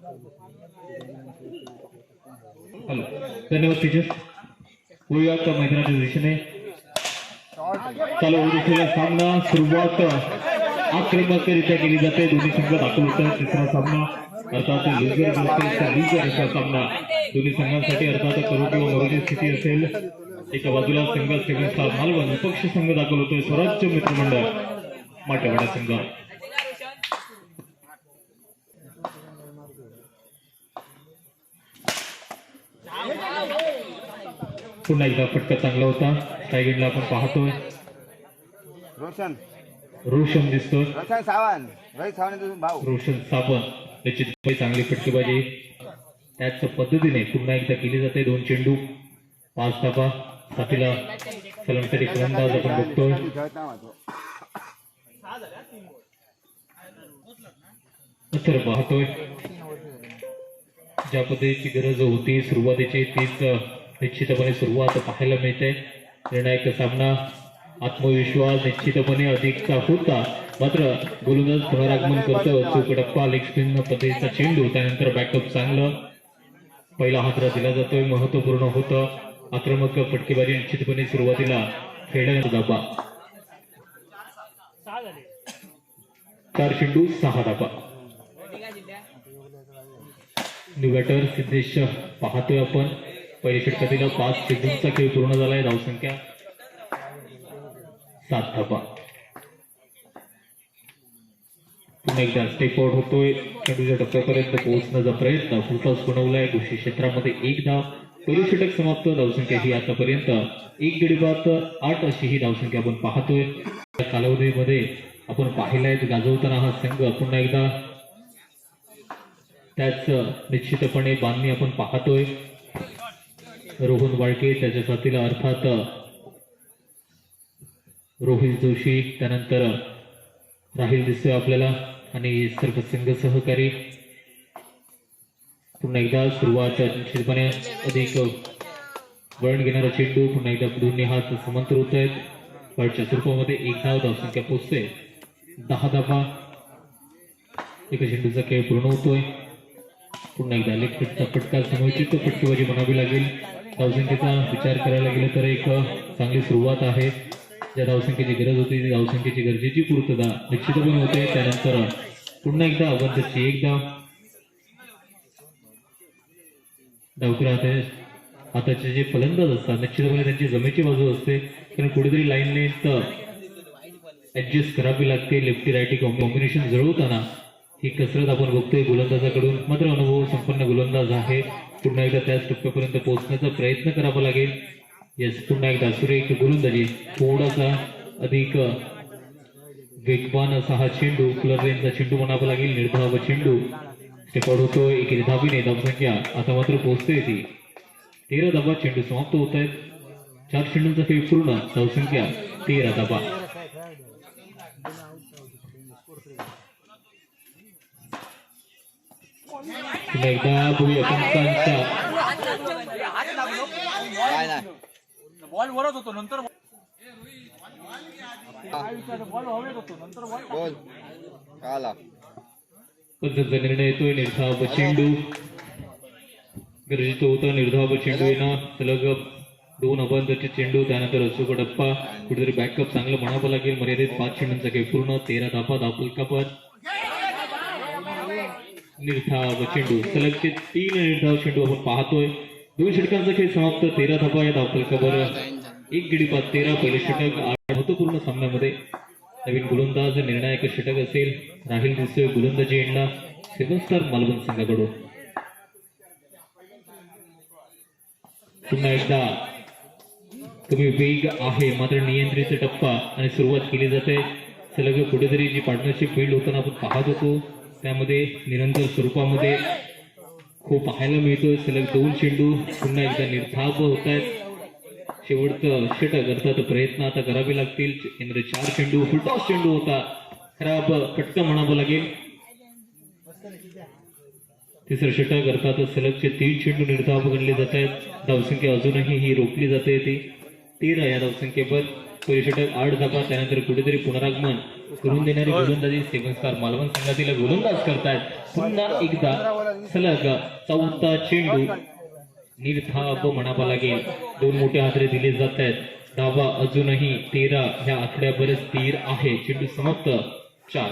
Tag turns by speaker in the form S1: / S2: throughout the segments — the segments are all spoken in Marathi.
S1: हॅलो, धन्यवाद टीचर. वळूया आता मैदानाच्या दिशेने. चालू होऊ सामना सुरुवात आक्रमकरित्या केली जाते. दोन्ही संघ दाखल होतात. तिसरा सामना अर्थात लीगर असा सामना दोन्ही संघांसाठी अर्थात करू किंवा मरोची स्थिती असेल. एका बाजूला संघ सेवन स्टार मालवण विपक्ष संघ दाखल होतोय स्वराज्य मित्रमंडळ माटेवाडा संघ. पुन्हा एकदा फटका चांगला होता. टायगेटला आपण पाहतोय रोशन दिसतोय. रोशन सावंत त्याची चांगली फटकेबाजी त्याच पद्धतीने पुन्हा एकदा केली जाते. 2 चेंडू 5 धाबा. साथीला सलामसाठी फलंदाज आपण बघतोय. तर पाहतोय ज्या पद्धतीची गरज होती सुरुवातीची तीच निश्चितपणे सुरुवात पाहायला मिळते. निर्णायक सामना आत्मविश्वास निश्चितपणे अधिकचा होता. मात्र गोलंदाज पुनरागमन करतो. चौकडप्पा लेग स्पिन पद्धतीचा चेंडू त्यानंतर बॅकअप चांगलं. पहिला हातरा दिला जातोय. महत्वपूर्ण होतं. आक्रमक फटकेबाजी निश्चितपणे सुरुवातीला खेळण्याचा धाबा. 4 चेंडू 6 धाबा. न्यू बॅटर सिद्धेश पाहतोय आपण. पहिल्या षटकातील 5 चेंडूंचा खेळ पूर्ण झालाय. धावसंख्या 7 धाबा. पुन्हा एकदा स्टेप आउट होतोय. चेंडूच्या टप्प्यापर्यंत पोहोचण्याचा प्रयत्न. फुलटॉस बनवलाय. घोषित क्षेत्रामध्ये 1 धाव. पहिलं षटक समाप्त. धावसंख्या ही आतापर्यंत 1 गडी बाद 8 अशी ही धावसंख्या आपण पाहतोय. या कालावधीमध्ये आपण पाहिलाय गाजवताना हा संघ पुन्हा एकदा त्याच निश्चितपणे बांधणी आपण पाहतोय. रोहन वाळके त्याच्या साथीला अर्थात रोहित जोशी त्यानंतर राहील दिसतोय आपल्याला आणि सर्व संघ सहकारी. पुन्हा एकदा सुरुवात निश्चितपणे अधिक वळण घेणारा चेंडू. पुन्हा एकदा दोन्ही हात समांतर होत आहेत. बॉलच्या स्वरूपामध्ये 1 धाव. धावसंख्या पोचते 10 धावा. एका चेंडूचा खेळ पूर्ण होतोय. पुन्हा एकदा लेग फिटचा फटका समोरची फटकेबाजी बनावी लागेल. धावसंख्येचा विचार करायला गेलं तर एक चांगली सुरुवात आहे. ज्या धावसंख्येची गरज होती ती धावसंख्येची गरजेची पूर्तता निश्चितपणे होते. त्यानंतर पुन्हा एकदा अवंतची 1 धाव. डावखुरा हाताचे जे फलंदाज असतात निश्चितपणे त्यांची जमेची बाजू असते. कारण कुठेतरी लाईन लेंथ ऍडजस्ट करावी लागते. लेफ्टी रायटी कॉम्बिनेशन जुळवताना ही कसरत आपण बघतोय गोलंदाजाकडून. मात्र अनुभव संपन्न गोलंदाज आहे. पुन्हा एकदा त्याच टप्प्यापर्यंत पोहोचण्याचा प्रयत्न करावा लागेल. येस, पुन्हा एकदा सुरेख गोलंदाजी. थोडासा अधिक वेगवान असा हा चेंडू क्लर रेंजचा चेंडू म्हणावा लागेल. निर्धाव चेंडू स्टेप आउट होतोय. एकेरी धाबीने धावसंख्या आता मात्र पोहोचते ती 13 धाबा. चेंडू समाप्त होत आहेत. 4 चेंडूंचा खेळ पूर्ण. धावसंख्या 13 धाबा. एकदा बघूया पंचांच्या
S2: बॉल वरच होतो नंतर
S1: पंचांचा निर्णय येतोय. निर्धाव चेंडू गरजेचं होतं. निर्धाव चेंडू येणं. सलग 2 अबांतरचे चेंडू. त्यानंतर अचूक डप्पा. कुठेतरी बॅकअप चांगलं म्हणावं लागेल. मर्यादित 5 चेंडूंचा खेळ पूर्ण. 13 धाबा. धावफलकापद. निर्धाव चेंडू. सलगचे 3 निर्धाव चेंडू आपण पाहतोय. 2 षटकांचा खेळ समाप्त. 13 धाबा या धावफलकावर. 1 गडी बाद 13. पहिले षटक महत्वपूर्ण सामन्यामध्ये नवीन गोलंदाज निर्णायक षटक असेल. राहील दिसतोय गोलंदाजी एंडला 7 स्टार मालवण संघाकडून. पुन्हा एकदा कमी वेग आहे मात्र नियंत्रित टप्पा आणि सुरुवात केली जाते. सलग कुठेतरी जी पार्टनरशिप फील्ड होताना आपण पाहत होतो त्यामध्ये निरंतर स्वरूपामध्ये खूप पाहायला मिळतोय. सलग 2 चेंडू पुन्हा एकदा निर्धाव होत आहेत. शेवटचं षटक अर्थात प्रयत्न आता करावे लागतील. 4 चेंडू फुलटॉस चेंडू होता. खराब फटका म्हणावं लागेल. तिसरं षटक अर्थात सलगचे 3 चेंडू निर्धाव गणले जात आहेत. धावसंख्या अजूनही ही रोखली जाते ती 13 या धावसंख्येवर. पहिले षटक 8 धाबा. त्यानंतर कुठेतरी पुनरागमन करून देणारी गोलंदाजी 7 स्टार मालवण संघातील गोलंदाज करतायत. पुन्हा एकदा सलग चौथा चेंडू निर्धाव म्हणावा लागेल. दोन मोठे हादरे दिले जात आहेत. धावा अजूनही 13 ह्या आकड्यावर स्थिर आहे. चेंडू समाप्त. 4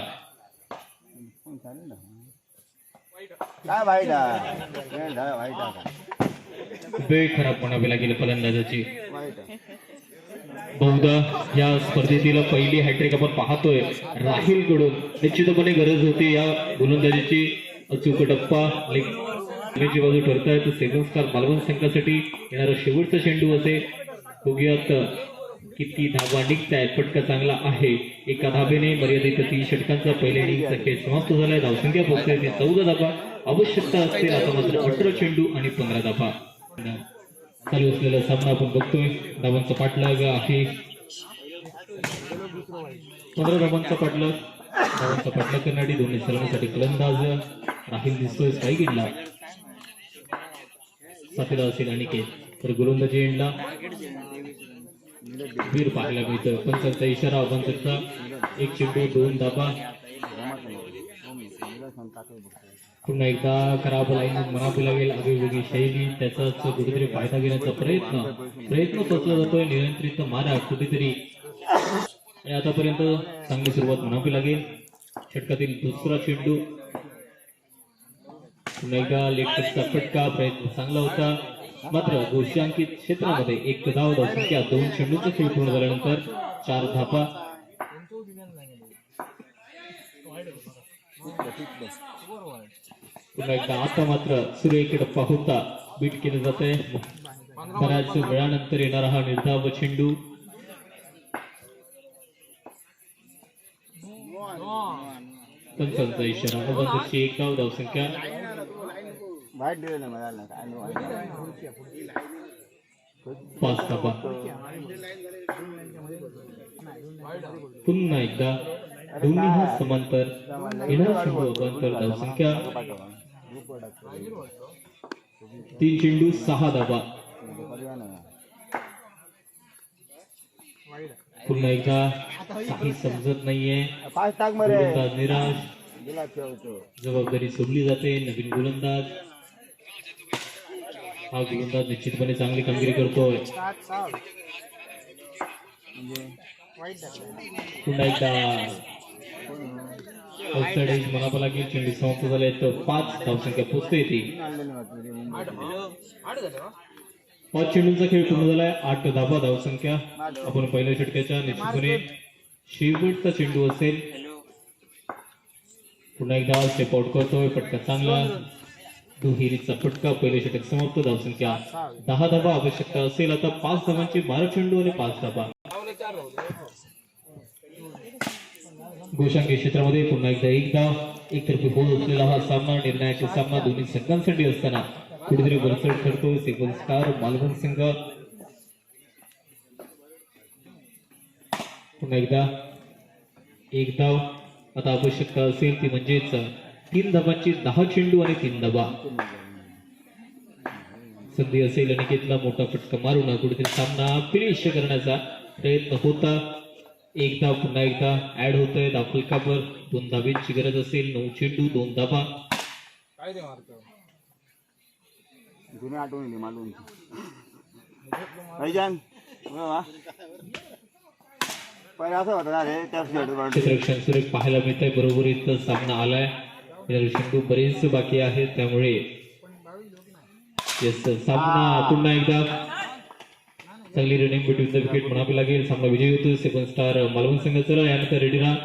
S3: काय वाईट आहे वाईट आहे
S1: वेळ खराब म्हणावी लागेल फलंदाजाची.
S3: वाईट आहे
S1: बहुधा या स्पर्धेतील पहिली हॅट्रिक आपण पाहतोय राहुल कडून. निश्चितपणे गरज होती या गोलंदाजीची. अचूक टप्पा लेगची बाजू ठरतायत. सेव्हन स्टार मालवण संघासाठी येणारा शेवटचा चेंडू असेल. बघूयात किती धावा निघतायत. फटका चांगला आहे. एका धाबेने मर्यादित 30 षटकांचा पहिल्या इनिंगचा खेळ समाप्त झालाय. धावसंख्या पोहोचते 14 धाबा. आवश्यकता असते आता मात्र 18 चेंडू आणि 15 धाबा. चालू असलेला सामना आपण बघतोय. धावांचा पाठलाग आहे. 15 धावांचा पाठलाग. धावांचा पाठलाग करणारी दोन्ही सलामीसाठी फलंदाज राहुल दिसतोय स्ट्राईक एंडला. साथीदार असेल अनिकेत. तर गोलंदाजी एंडला वीर पाहायला मिळतं. पंचांचा इशारा. पंचांचा 1 चेंडू 2 धाबा. पुन्हा एकदा खराब लाईन म्हणावी लागेल. आगळीवेगळी शैली त्याचाच कुठेतरी फायदा घेण्याचा प्रयत्न सोचला जातोय. नियंत्रित मारा कुठेतरी आणि आतापर्यंत चांगली सुरुवात म्हणावी लागेल. षटकातील दुसरा चेंडू. पुन्हा एकदा लेगचा फटका. प्रयत्न चांगला होता. मात्र गोष्यांकित क्षेत्रामध्ये 1 धाव. धावसंख्या 2 चेंडूचा खेळ पूर्ण झाल्यानंतर 4 धाबा. पुन्हा एकदा आता मात्र सुरेख टप्पा होता. बीट केलं जात आहे. बऱ्याच वेळानंतर येणारा हा निर्धाव चेंडू. पंचांचा इशारा. अवंतची 1 धाव. धावसंख्या
S3: वाईट दिलेलं मला काय
S1: 5 धाबा. पुन्हा एकदा दोन्ही हा समांतर येणारा चेंडू अवांतर. धावसंख्या 3 चेंडू 6 धाबा. पुन्हा एकदा काही समजत नाहीये.
S3: पाच टाक मरे
S1: गोलंदाज निराश.
S3: दिला ठेवतो
S1: जबाबदारी सोडली जाते. नवीन गोलंदाज. हा गोलंदाज निश्चितपणे चांगली कामगिरी करतोय. पुन्हा एकदा आउटसाइड एज म्हणावं लागेल. चेंडू समाप्त झाले तर 5 धावसंख्या पोहोचते येते. 5 चेंडूंचा खेळ पूर्ण झालाय. 8 धाबा. धावसंख्या आपण पहिल्या षटकाच्या निश्चितपणे शेवटचा चेंडू असेल. पुन्हा एकदा स्टेप आउट करतोय. फटका चांगला. दुहेरीचा फटका. पहिले षटक समाप्त. धावसंख्या 10 धाबा. आवश्यकता असेल आता 5 धावांचे 12 चेंडू आणि 5 धाबा. गोशांकी क्षेत्रामध्ये पुन्हा एकदा 1 धाव. एकतर्फी होत असलेला हा सामना निर्णायक सामना दोन्ही संघांसाठी असताना कुठेतरी वरचढ ठरतो. सेव्हन स्टार मालवण संघ. पुन्हा एकदा 1 धाव. आता आवश्यकता असेल ती म्हणजेच 3 धावांची 10 चेंडू आणि 3 धाबा. संधी असेल अनिकेतला मोठा फटका मारून कुठेतरी सामना फिनिश करण्याचा प्रयत्न होता. 1 धाव पुन्हा एकदा ऍड होतोय. धावफलकावर 2 धावेची गरज असेल. 9 चेंडू 2 धाबा.
S3: जुने आठवण येते मालूम भाईजान पहिले असं होतं ना रे त्या
S1: क्षेत्ररक्षण सुरेख पाहायला मिळत आहे. बरोबर इथं सामना आलाय. चेंडू बरेच बाकी आहेत त्यामुळे सामना पुन्हा एकदा चांगली रनिंग बिटवीन द विकेट म्हणावी लागेल. सामना विजयी होतो. सेव्हन स्टार मालवण संघाचा. यानंतर रेडी राहा.